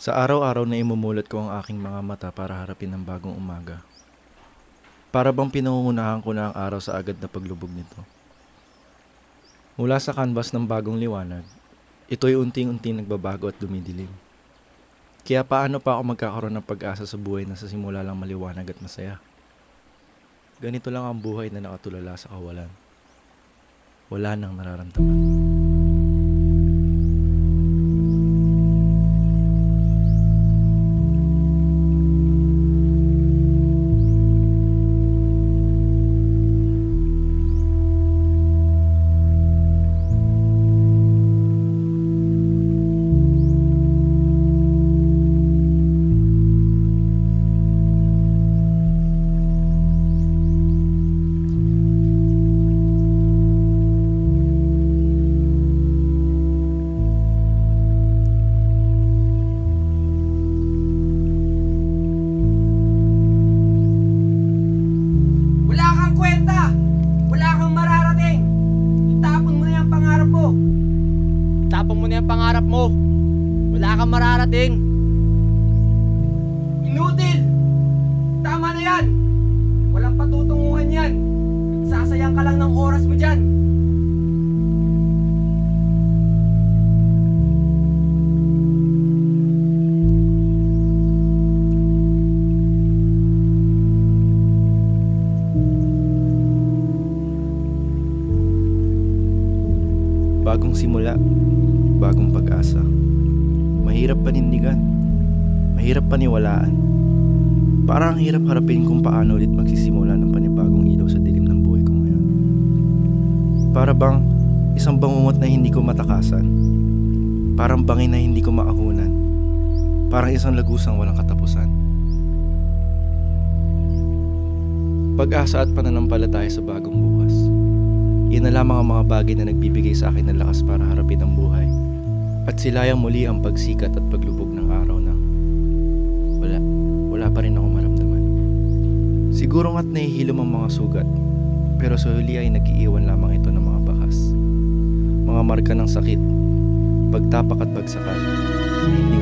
Sa araw-araw na imumulat ko ang aking mga mata para harapin ang bagong umaga. Para bang pinangungunahan ko na ang araw sa agad na paglubog nito. Mula sa canvas ng bagong liwanag, ito'y unting-unting nagbabago at dumidilim. Kaya paano pa ako magkakaroon ng pag-asa sa buhay na sa simula lang maliwanag at masaya? Ganito lang ang buhay na nakatulala sa kawalan. Wala nang nararamdaman. Tapon mo na yung pangarap mo. Wala kang mararating. Inutil! Tama na yan! Walang patutunguhan yan. Sasayang ka lang ng oras mo dyan. Bagong simula, bagong pag-asa. Mahirap panindigan, mahirap paniwalaan. Parang ang hirap harapin kung paano ulit magsisimula ng panibagong ilaw sa dilim ng buhay ko ngayon. Para bang isang bangungot na hindi ko matakasan. Parang bangin na hindi ko maahunan. Parang isang lagusang walang katapusan. Pag-asa at pananampalataya sa bagong bukas. Iyan na lamang ang mga bagay na nagbibigay sa akin ng lakas para harapin ang buhay. At silayang muli ang pagsikat at paglubog ng araw na wala pa rin ako maramdaman. Siguro nga't nahihilom ang mga sugat, pero sa huli ay nag-iiwan lamang ito ng mga bakas. Mga marka ng sakit, pagtapak at bagsakan na hindi